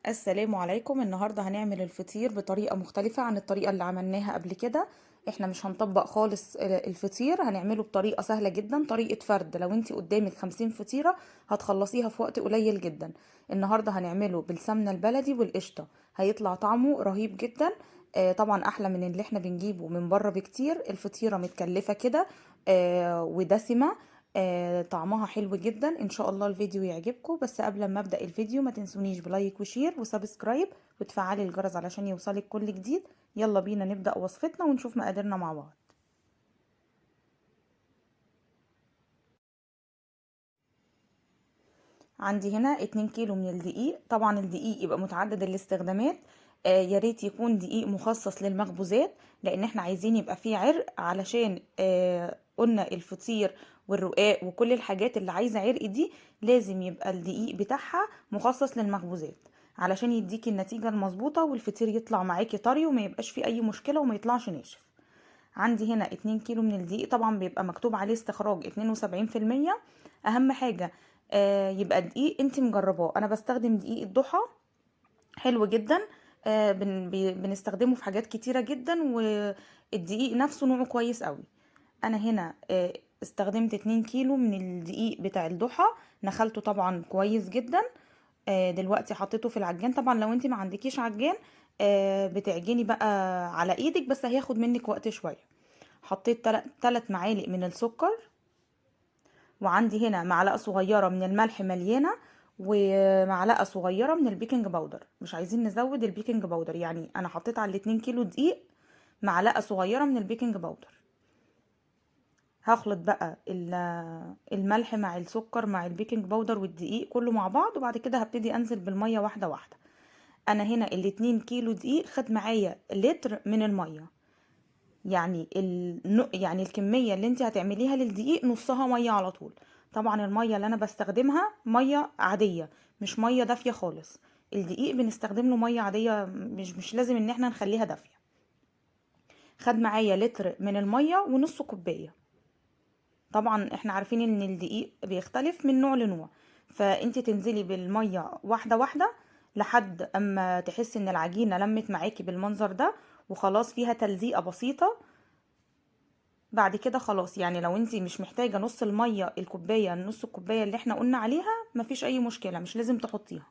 السلام عليكم. النهاردة هنعمل الفطير بطريقة مختلفة عن الطريقة اللي عملناها قبل كده. احنا مش هنطبق خالص الفطير، هنعمله بطريقة سهلة جدا، طريقة فرد. لو انتي قدامك 50 فطيرة هتخلصيها في وقت قليل جدا. النهاردة هنعمله بالسمنة البلدي والقشطة، هيطلع طعمه رهيب جدا. طبعا احلى من اللي احنا بنجيبه من بره بكتير. الفطيرة متكلفة كده ودسمة. طعمها حلو جدا. ان شاء الله الفيديو يعجبكم، بس قبل ما ابدا الفيديو ما تنسونيش بلايك وشير وسبسكرايب وتفعلي الجرس علشان يوصلك كل جديد. يلا بينا نبدا وصفتنا ونشوف مقاديرنا مع بعض. عندي هنا 2 كيلو من الدقيق. طبعا الدقيق يبقى متعدد الاستخدامات. يا ريت يكون دقيق مخصص للمخبوزات، لان احنا عايزين يبقى فيه عرق، علشان قلنا الفطير والرقاق وكل الحاجات اللي عايزة عرق دي لازم يبقى الدقيق بتاعها مخصص للمخبوزات، علشان يديكي النتيجة المظبوطة والفطير يطلع معاكي طري وما يبقاش فيه اي مشكلة وما يطلعش ناشف. عندي هنا 2 كيلو من الدقيق. طبعا بيبقى مكتوب عليه استخراج 72%. اهم حاجة يبقى دقيق انت مجرباه. انا بستخدم دقيق الضحى، حلو جدا. بنستخدمه في حاجات كتيرة جدا، والدقيق نفسه نوعه كويس قوي. انا هنا استخدمت 2 كيلو من الدقيق بتاع الضحى، نخلته طبعا كويس جدا. دلوقتي حطيته في العجان. طبعا لو انت ما عندكيش عجان بتعجني بقى على ايدك، بس هياخد منك وقت شوية. حطيت 3 معالق من السكر، وعندي هنا معلقة صغيرة من الملح مليانة، ومعلقة صغيرة من البيكنج باودر. مش عايزين نزود البيكنج باودر، يعني انا حطيت على 2 كيلو دقيق معلقة صغيرة من البيكنج باودر. هخلط بقى الملح مع السكر مع البيكنج باودر والدقيق كله مع بعض، وبعد كده هبتدي انزل بالمية واحدة واحدة. انا هنا ال2 كيلو دقيق خد معايا لتر من المية. يعني يعني الكمية اللي انت هتعمليها للدقيق نصها مية على طول. طبعا المية اللي انا بستخدمها مية عادية، مش مية دافية خالص. الدقيق بنستخدم له مية عادية، مش لازم ان احنا نخليها دافية. خد معايا لتر من المية ونص كوباية. طبعا احنا عارفين ان الدقيق بيختلف من نوع لنوع، فانت تنزلي بالمية واحدة واحدة لحد اما تحسي ان العجينة لمت معاكي بالمنظر ده وخلاص فيها تلزيقة بسيطة. بعد كده خلاص، يعني لو انتي مش محتاجة نص المية الكوباية، نص الكوباية اللي احنا قلنا عليها، مفيش اي مشكلة، مش لازم تحطيها.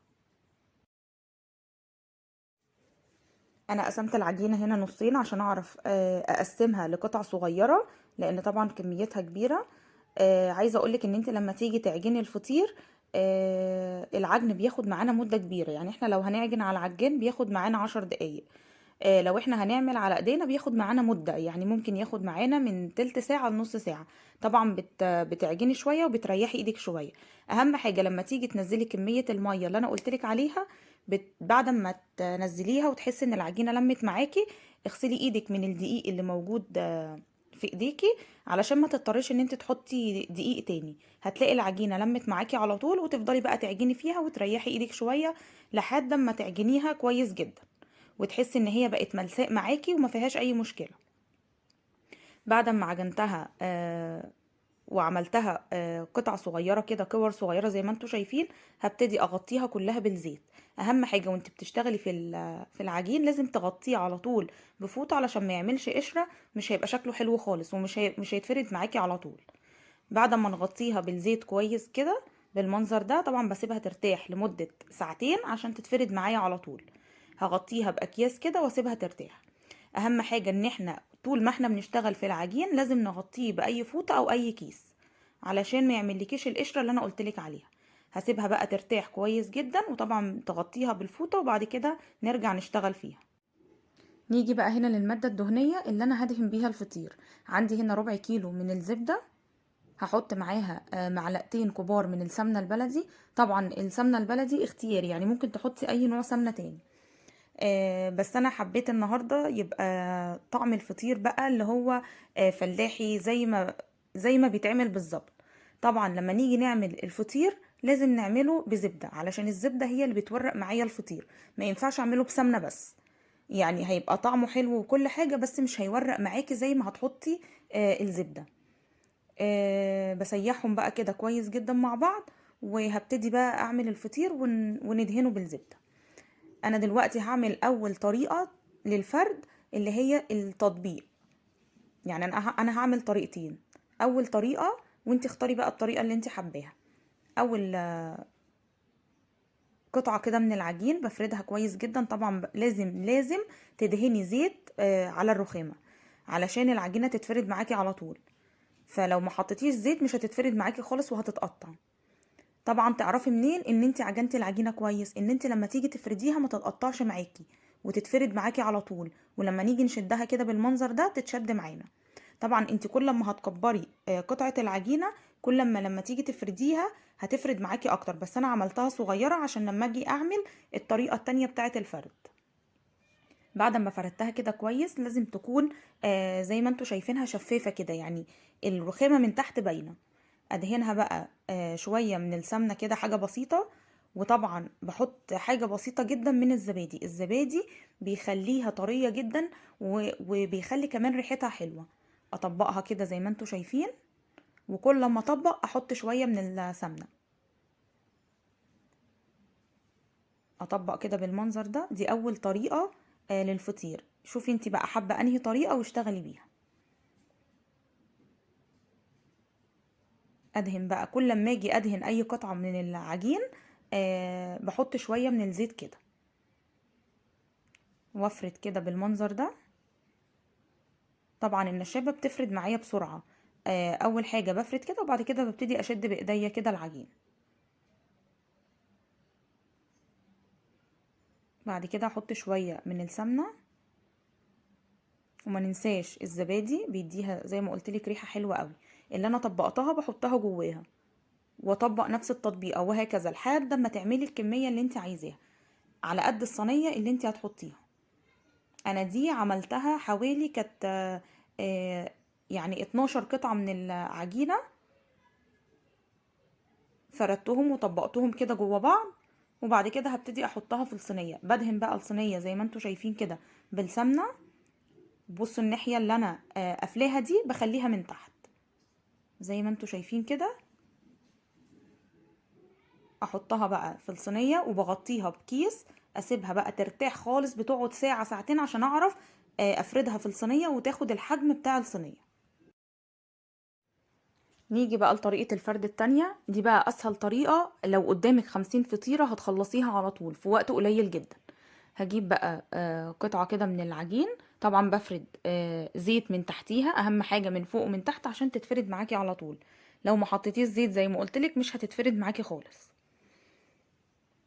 انا قسمت العجينة هنا نصين عشان اعرف اقسمها لقطع صغيرة، لان طبعا كميتها كبيرة. عايزة اقولك ان انت لما تيجي تعجني الفطير العجن بياخد معانا مدة كبيرة. يعني احنا لو هنعجن على العجان بياخد معانا 10 دقايق. لو احنا هنعمل على ايدينا بياخد معانا مدة، يعني ممكن ياخد معانا من تلت ساعة لنص ساعة. طبعا بتعجني شوية وبتريحي ايدك شوية. اهم حاجة لما تيجي تنزلي كمية المية اللي انا قلتلك عليها، بعد ما تنزليها وتحسي ان العجينة لمت معاكي، اغسلي ايدك من الدقيق اللي موجود في ايديكي، علشان ما تضطريش ان انت تحطي دقيق تاني. هتلاقي العجينة لمت معاكي على طول، وتفضلي بقى تعجني فيها وتريحي ايدك شوية لحد ما تعجنيها كويس جدا، وتحسي ان هي بقت ملساء معاكي وما فيهاش اي مشكله. بعد ما عجنتها وعملتها قطع صغيره كده، كور صغيره زي ما انتوا شايفين، هبتدي اغطيها كلها بالزيت. اهم حاجه وانت بتشتغلي في العجين لازم تغطيه على طول بفوطه علشان ما يعملش قشره، مش هيبقى شكله حلو خالص، مش هيتفرد معاكي على طول. بعد ما نغطيها بالزيت كويس كده بالمنظر ده، طبعا بسيبها ترتاح لمدة ساعتين عشان تتفرد معايا على طول. هغطيها بأكياس كده واسيبها ترتاح. اهم حاجة ان احنا طول ما احنا بنشتغل في العجين لازم نغطيه بأي فوطة او اي كيس، علشان ما يعملكيش القشرة اللي انا قلتلك عليها. هسيبها بقى ترتاح كويس جدا، وطبعا تغطيها بالفوطة، وبعد كده نرجع نشتغل فيها. نيجي بقى هنا للمادة الدهنية اللي انا هدهن بيها الفطير. عندي هنا ربع كيلو من الزبدة، هحط معاها معلقتين كبار من السمنة البلدي. طبعا السمنة البلدي اختياري، يعني ممكن تحطي اي نوع سمنة تاني. بس انا حبيت النهاردة يبقى طعم الفطير بقى اللي هو فلاحي، زي ما بيتعمل بالظبط. طبعا لما نيجي نعمل الفطير لازم نعمله بزبدة، علشان الزبدة هي اللي بتورق معايا الفطير. ما ينفعش اعمله بسمنة بس، يعني هيبقى طعمه حلو وكل حاجة، بس مش هيورق معاكي زي ما هتحطي الزبدة. بسيحهم بقى كده كويس جدا مع بعض، وهبتدي بقى اعمل الفطير وندهنه بالزبدة. انا دلوقتي هعمل اول طريقة للفرد اللي هي التطبيق. يعني انا هعمل طريقتين. اول طريقة، وانت اختاري بقى الطريقة اللي انت حباها. اول قطعة كده من العجين بفردها كويس جدا. طبعا لازم تدهني زيت على الرخامة علشان العجينة تتفرد معاكي على طول. فلو ما حطيتيش زيت مش هتتفرد معاكي خالص وهتتقطع. طبعا تعرفي منين ان انت عجنتي العجينة كويس؟ ان انت لما تيجي تفرديها ما تتقطعش معاكي وتتفرد معاكي على طول، ولما نيجي نشدها كده بالمنظر ده تتشد معانا. طبعا انت كل ما هتكبري قطعة العجينة كل ما لما تيجي تفرديها هتفرد معاكي اكتر. بس انا عملتها صغيرة عشان لما اجي اعمل الطريقة التانية بتاعة الفرد. بعد ما فردتها كده كويس لازم تكون زي ما انتوا شايفينها شفافة كده، يعني الرخامة من تحت باينة. ادهنها بقى شوية من السمنة كده، حاجة بسيطة. وطبعا بحط حاجة بسيطة جدا من الزبادي. الزبادي بيخليها طرية جدا وبيخلي كمان ريحتها حلوة. اطبقها كده زي ما انتوا شايفين، وكل ما اطبق احط شوية من السمنة. اطبق كده بالمنظر ده. دي اول طريقة للفطير. شوفي انت بقى حابة انهي طريقة واشتغلي بيها. ادهن بقى كل ما اجي ادهن اي قطعة من العجين بحط شوية من الزيت كده وافرد كده بالمنظر ده. طبعا النشابة بتفرد معايا بسرعة. اول حاجة بفرد كده وبعد كده ببتدي اشد بايديا كده العجين. بعد كده احط شوية من السمنة. وما ننساش الزبادي بيديها زي ما قلت لك ريحة حلوة قوي. اللي انا طبقتها بحطها جواها واطبق نفس التطبيقة وهكذا لحد ما تعملي الكمية اللي انت عايزاها على قد الصينية اللي انت هتحطيها. انا دي عملتها حوالي كانت يعني 12 قطعة من العجينة. فردتهم وطبقتهم كده جوا بعض. وبعد كده هبتدي احطها في الصينية. بدهن بقى الصينية زي ما انتوا شايفين كده بالسمنة. بصوا الناحية اللي انا قافلاها دي بخليها من تحت زي ما انتوا شايفين كده. احطها بقى في الصينية وبغطيها بكيس. اسيبها بقى ترتاح خالص، بتقعد ساعة ساعتين عشان اعرف افردها في الصينية وتاخد الحجم بتاع الصينية. نيجي بقى لطريقة الفرد التانية. دي بقى اسهل طريقة. لو قدامك 50 فطيرة هتخلصيها على طول في وقت قليل جدا. هجيب بقى قطعة كده من العجين. طبعا بفرد زيت من تحتيها، اهم حاجة من فوق ومن تحت عشان تتفرد معاكي على طول. لو ما حطيتيش زيت زي ما قلتلك مش هتتفرد معاكي خالص.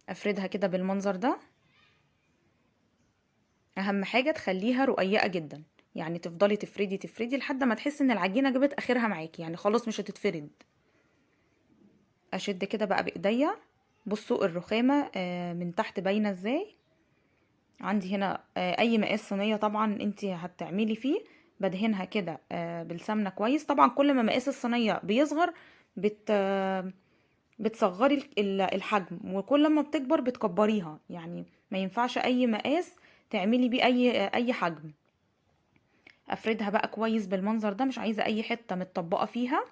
افردها كده بالمنظر ده. اهم حاجة تخليها رقيقة جدا، يعني تفضلي تفردي لحد ما تحسي ان العجينة جابت اخرها معاكي، يعني خلاص مش هتتفرد. اشد كده بقى بايديا. بصوا الرخامة من تحت باينة ازاي. عندي هنا اي مقاس صينية طبعا انت هتعملي فيه بدهنها كده بالسمنة كويس. طبعا كل ما مقاس الصينية بيصغر بتصغري الحجم، وكل ما بتكبر بتكبريها. يعني ما ينفعش اي مقاس تعملي بيه اي حجم. افردها بقى كويس بالمنظر ده، مش عايزة اي حتة متطبقة فيها.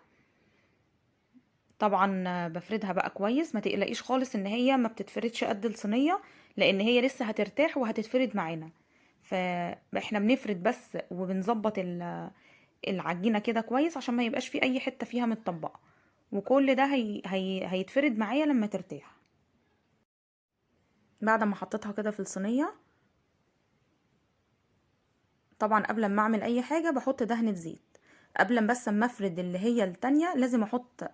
طبعا بفردها بقى كويس. ما تقلقيش خالص ان هي ما بتتفردش قد الصينية، لان هي لسه هترتاح وهتتفرد معانا. فاحنا بنفرد بس وبنظبط العجينة كده كويس عشان ما يبقاش في اي حتة فيها متطبقة. وكل ده هيتفرد معايا لما ترتاح. بعد ما حطيتها كده في الصينية، طبعا قبل ما اعمل اي حاجة بحط دهنة زيت. قبل ما بس اما افرد اللي هي التانية لازم احط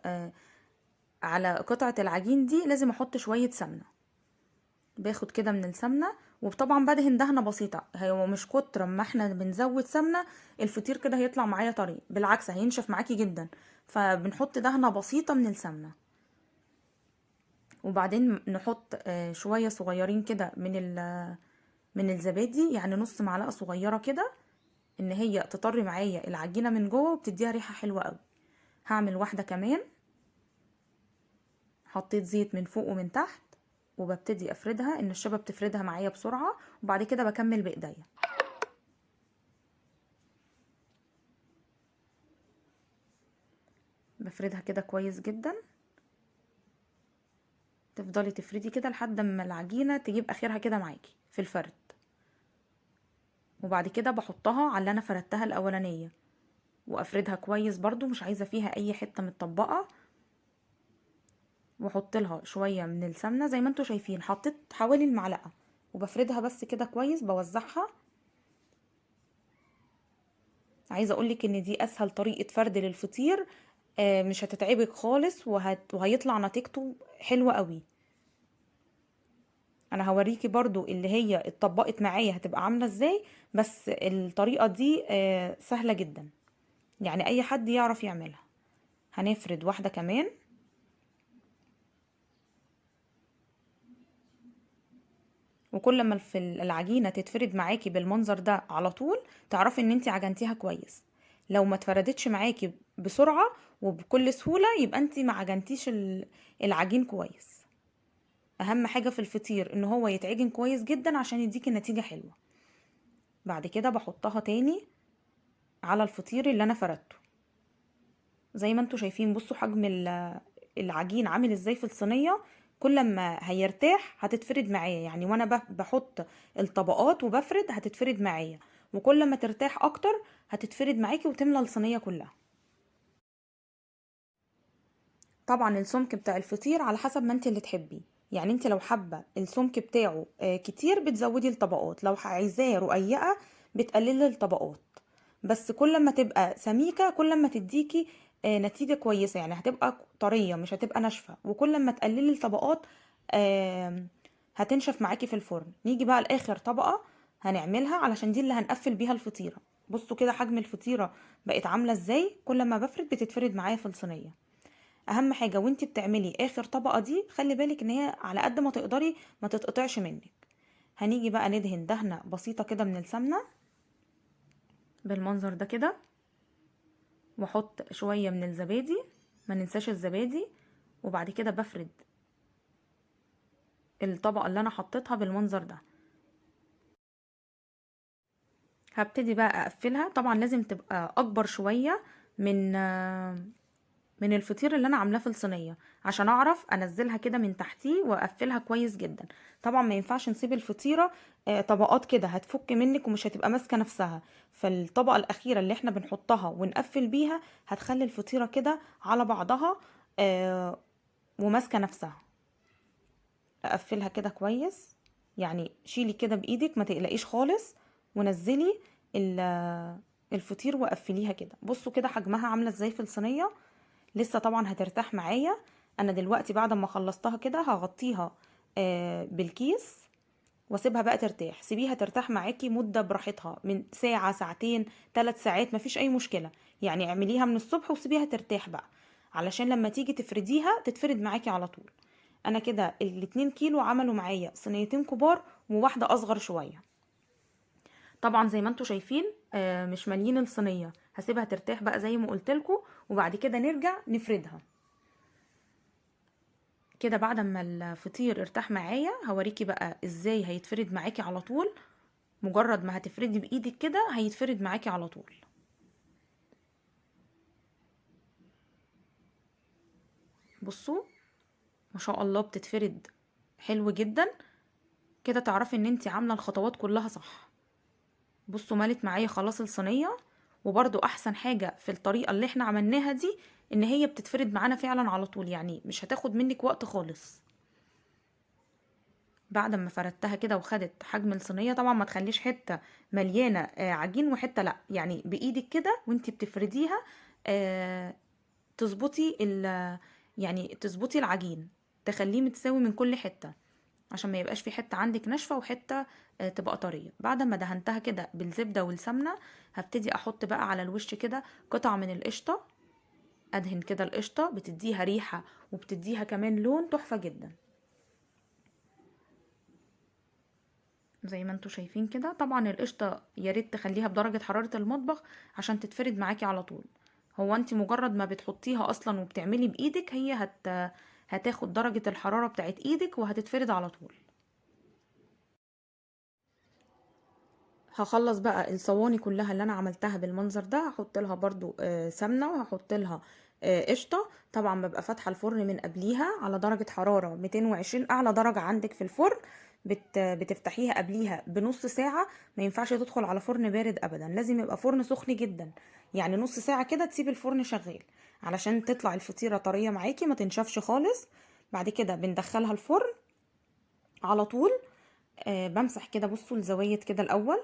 على قطعة العجين دي لازم احط شوية سمنة. باخد كده من السمنة. وطبعا بدهن دهنة بسيطة. هو مش كتر ما احنا بنزود سمنة الفطير كده هيطلع معايا طري، بالعكس هينشف معاكي جدا. فبنحط دهنة بسيطة من السمنة. وبعدين نحط شوية صغيرين كده من الزبادي، يعني نص معلقة صغيرة كده، ان هي تطري معايا العجينة من جوه وبتديها ريحة حلوة قوي. هعمل واحدة كمان. حطيت زيت من فوق ومن تحت وببتدي افردها. النشابة بتفردها معايا بسرعة. وبعد كده بكمل بايديا. بفردها كده كويس جدا. تفضلي تفردي كده لحد ما العجينة تجيب اخرها كده معاكي في الفرد. وبعد كده بحطها على اللي انا فردتها الاولانية وافردها كويس برضو، مش عايزة فيها اي حتة متطبقة. واحط لها شوية من السمنة زي ما انتوا شايفين، حطيت حوالي المعلقة، وبفردها بس كده كويس، بوزعها. عايزة اقولك ان دي اسهل طريقة فرد للفطير، مش هتتعبك خالص، وهيطلع نتيجته حلوة قوي. انا هوريكي برضو اللي هي اتطبقت معايا هتبقى عاملة ازاي، بس الطريقة دي سهلة جدا، يعني اي حد يعرف يعملها. هنفرد واحدة كمان، وكل ما العجينة تتفرد معاكي بالمنظر ده على طول تعرفي ان انتي عجنتيها كويس. لو ما اتفردتش معاكي بسرعة وبكل سهولة يبقى انتي ما عجنتيش العجين كويس. اهم حاجة في الفطير ان هو يتعجن كويس جدا عشان يديكي نتيجة حلوة. بعد كده بحطها تاني على الفطير اللي انا فردته زي ما انتوا شايفين. بصوا حجم العجين عامل ازاي في الصينية. كل ما هيرتاح هتتفرد معايا، يعني وانا بحط الطبقات وبفرد هتتفرد معايا، وكل ما ترتاح اكتر هتتفرد معاكي وتملى الصينية كلها. طبعا السمك بتاع الفطير على حسب ما انت اللي تحبيه، يعني انت لو حابة السمك بتاعه كتير بتزودي الطبقات، لو عايزاه رقيقة بتقللي الطبقات. بس كل ما تبقى سميكة كل ما تديكي نتيجة كويسة، يعني هتبقى طرية مش هتبقى ناشفة، وكل ما تقللي الطبقات هتنشف معاكي في الفرن. نيجي بقى لاخر طبقة هنعملها علشان دي اللي هنقفل بيها الفطيرة. بصوا كده حجم الفطيرة بقت عاملة ازاي، كل ما بفرد بتتفرد معايا في الصينية. اهم حاجة وانتي بتعملي اخر طبقة دي خلي بالك ان هي على قد ما تقدري ما تتقطعش منك. هنيجي بقى ندهن دهنة بسيطة كده من السمنة بالمنظر ده كده، واحط شوية من الزبادي، ما ننساش الزبادي. وبعد كده بفرد الطبقة اللي انا حطيتها بالمنظر ده. هبتدي بقى اقفلها، طبعا لازم تبقى اكبر شوية من الفطير اللي انا عاملاه في الصينيه عشان اعرف انزلها كده من تحتيه واقفلها كويس جدا. طبعا ما ينفعش نسيب الفطيره طبقات كده، هتفك منك ومش هتبقى ماسكه نفسها. فالطبقه الاخيره اللي احنا بنحطها ونقفل بيها هتخلي الفطيره كده على بعضها وماسكه نفسها. اقفلها كده كويس، يعني شيلي كده بايدك ما تقلقيش خالص، ونزلي الفطير وقفليها كده. بصوا كده حجمها عامله ازاي في الصينيه، لسه طبعا هترتاح معايا. انا دلوقتي بعد ما خلصتها كده هغطيها بالكيس واسيبها بقى ترتاح. سيبيها ترتاح معاكي مدة براحتها، من ساعة ساعتين 3 ساعات مفيش اي مشكلة، يعني اعمليها من الصبح وسيبيها ترتاح بقى علشان لما تيجي تفرديها تتفرد معاكي على طول. انا كده ال2 كيلو عملوا معايا صينيتين كبار وواحدة اصغر شوية. طبعا زي ما انتوا شايفين مش مالين الصينية، هسيبها ترتاح بقى زي ما قلتلكوا وبعد كده نرجع نفردها. كده بعد ما الفطير ارتاح معايا هوريكي بقى ازاي هيتفرد معاكي على طول. مجرد ما هتفردي بايدك كده هيتفرد معاكي على طول. بصوا ما شاء الله بتتفرد حلو جدا. كده تعرفي ان انتي عامله الخطوات كلها صح. بصوا مالت معايا خلاص الصينيه. وبرضو احسن حاجه في الطريقه اللي احنا عملناها دي ان هي بتتفرد معانا فعلا على طول، يعني مش هتاخد منك وقت خالص. بعد ما فردتها كده وخدت حجم الصينيه، طبعا ما تخليش حته مليانه عجين وحته لا، يعني بايدك كده وانتي بتفرديها آه، تظبطي يعني تظبطي العجين، تخليه متساوي من كل حته عشان ما يبقاش في حته عندك ناشفه وحته تبقى طريه. بعد ما دهنتها كده بالزبده والسمنه هبتدي احط بقى على الوش كده قطع من القشطه. ادهن كده القشطه بتديها ريحه وبتديها كمان لون تحفه جدا زي ما انتوا شايفين كده. طبعا القشطه يا ريت تخليها بدرجه حراره المطبخ عشان تتفرد معاكي على طول. هو انت مجرد ما بتحطيها اصلا وبتعملي بايدك هي هتاخد درجه الحراره بتاعت ايدك وهتتفرد على طول. هخلص بقى الصواني كلها اللي انا عملتها بالمنظر ده، هحط لها برضو سمنه، وهحط لها قشطه. طبعا ببقى فاتحه الفرن من قبليها على درجه حراره 220، اعلى درجه عندك في الفرن. بتفتحيها قبليها بنص ساعه. ما ينفعش تدخل على فرن بارد ابدا، لازم يبقى فرن سخن جدا. يعني نص ساعه كده تسيب الفرن شغال علشان تطلع الفطيره طريه معاكي ما تنشفش خالص. بعد كده بندخلها الفرن على طول. بمسح كده، بصوا الزوايد كده الاول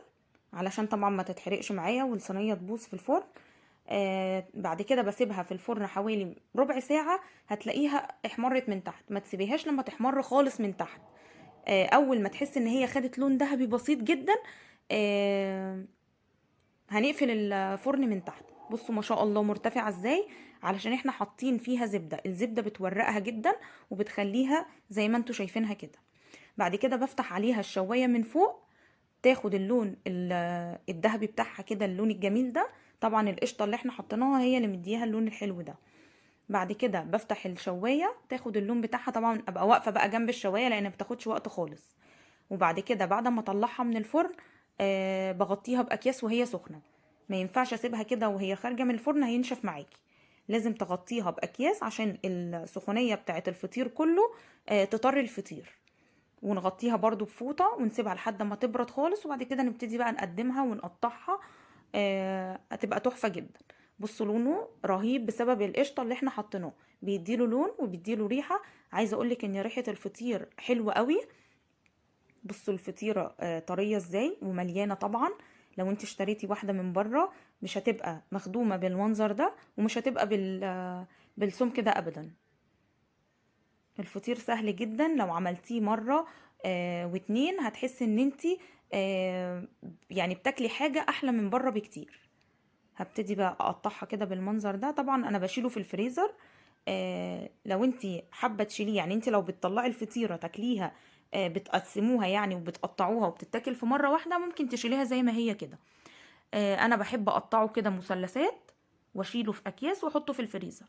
علشان طبعا ما تتحرقش معايا والصينيه تبوظ في الفرن. بعد كده بسيبها في الفرن حوالي ربع ساعه، هتلاقيها احمرت من تحت. ما تسيبيهاش لما تحمر خالص من تحت. اول ما تحس ان هي خدت لون ذهبي بسيط جدا، آه هنقفل الفرن من تحت. بصوا ما شاء الله مرتفعه ازاي، علشان احنا حاطين فيها زبده. الزبده بتورقها جدا وبتخليها زي ما انتوا شايفينها كده. بعد كده بفتح عليها الشوايه من فوق، تاخد اللون الذهبي بتاعها كده، اللون الجميل ده. طبعا القشطه اللي احنا حطيناها هي اللي مديها اللون الحلو ده. بعد كده بفتح الشوايه تاخد اللون بتاعها. طبعا ابقى واقفه بقى جنب الشوايه لان بتاخدش وقت خالص. وبعد كده بعد ما اطلعها من الفرن بغطيها باكياس وهي سخنه. ما ينفعش اسيبها كده وهي خارجه من الفرن، هينشف معاكي. لازم تغطيها باكياس عشان السخونيه بتاعه الفطير كله تطري الفطير. ونغطيها برضو بفوطة ونسيبها لحد ما تبرد خالص، وبعد كده نبتدي بقى نقدمها ونقطعها. هتبقى تحفة جدا. بصوا لونه رهيب بسبب القشطة اللي احنا حطيناه، بيديله لون وبيديله ريحة. عايزة اقولك ان ريحة الفطير حلوة قوي. بصوا الفطيرة طرية ازاي ومليانة طبعا. لو انت اشتريتي واحدة من بره مش هتبقى مخدومة بالمنظر ده، ومش هتبقى بالسمك ده ابدا. الفطير سهل جدا، لو عملتيه مرة واتنين هتحسي ان انتي يعني بتاكلي حاجة احلى من بره بكتير. هبتدي بقى اقطعها كده بالمنظر ده. طبعا انا بشيله في الفريزر. لو انتي حابة تشيليه، يعني انتي لو بتطلعي الفطيرة تاكليها بتقسموها يعني وبتقطعوها وبتتاكل في مرة واحدة، ممكن تشيليها زي ما هي كده. انا بحب اقطعه كده مثلثات واشيله في اكياس واحطه في الفريزر.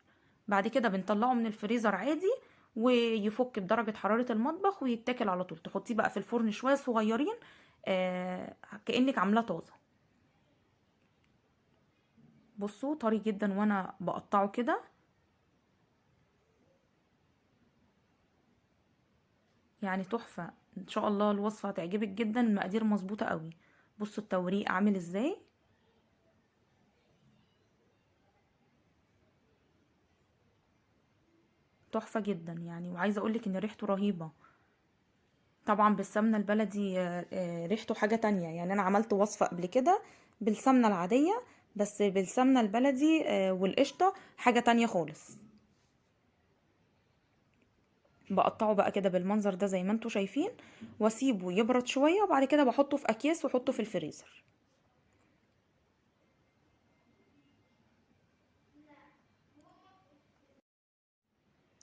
بعد كده بنطلعه من الفريزر عادي ويفك بدرجة حرارة المطبخ ويتاكل على طول. تحطيه بقى في الفرن شوية صغيرين كأنك عاملاه طازة. بصوا طري جدا وانا بقطعه كده. يعني تحفة ان شاء الله. الوصفة هتعجبك جدا، المقادير مظبوطة قوي. بصوا التوريق عامل ازاي. تحفة جدا يعني. وعايزة اقولك ان ريحته رهيبة. طبعا بالسمنة البلدي ريحته حاجة تانية. يعني انا عملت وصفة قبل كده بالسمنة العادية، بس بالسمنة البلدي والقشطة حاجة تانية خالص. بقطعه بقى كده بالمنظر ده زي ما انتوا شايفين، واسيبه يبرد شوية، وبعد كده بحطه في اكياس واحطه في الفريزر.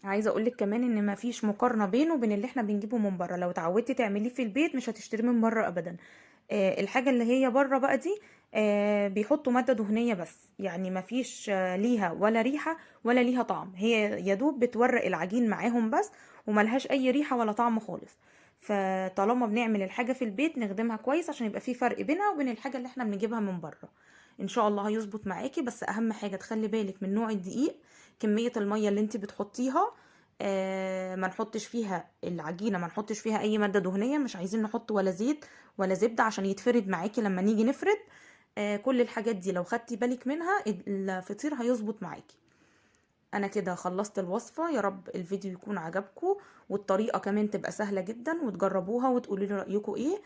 عايزه اقولك كمان ان مفيش مقارنه بينه وبين اللي احنا بنجيبه من بره. لو اتعودتي تعمليه في البيت مش هتشتريه من بره ابدا. الحاجه اللي هي بره بقى دي بيحطوا ماده دهنيه بس، يعني مفيش ليها ولا ريحه ولا ليها طعم. هي يدوب بتورق العجين معاهم بس، وملهاش اي ريحه ولا طعم خالص. فطالما بنعمل الحاجه في البيت نخدمها كويس عشان يبقى في فرق بينها وبين الحاجه اللي احنا بنجيبها من بره. ان شاء الله هيظبط معاكي. بس اهم حاجه تخلي بالك من نوع الدقيق، كميه الميه اللي انت بتحطيها. ما نحطش فيها العجينه، ما نحطش فيها اي ماده دهنيه. مش عايزين نحط ولا زيت ولا زبده عشان يتفرد معاكي لما نيجي نفرد. كل الحاجات دي لو خدتي بالك منها الفطير هيظبط معاكي. انا كده خلصت الوصفه. يا رب الفيديو يكون عجبكم، والطريقه كمان تبقى سهله جدا وتجربوها وتقولوا لي رايكم ايه.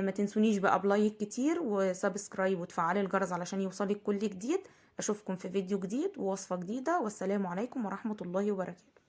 ما تنسونيش بقى بلايك كتير وسبسكرايب وتفعلي الجرس علشان يوصلك كل جديد. اشوفكم في فيديو جديد ووصفه جديده، والسلام عليكم ورحمه الله وبركاته.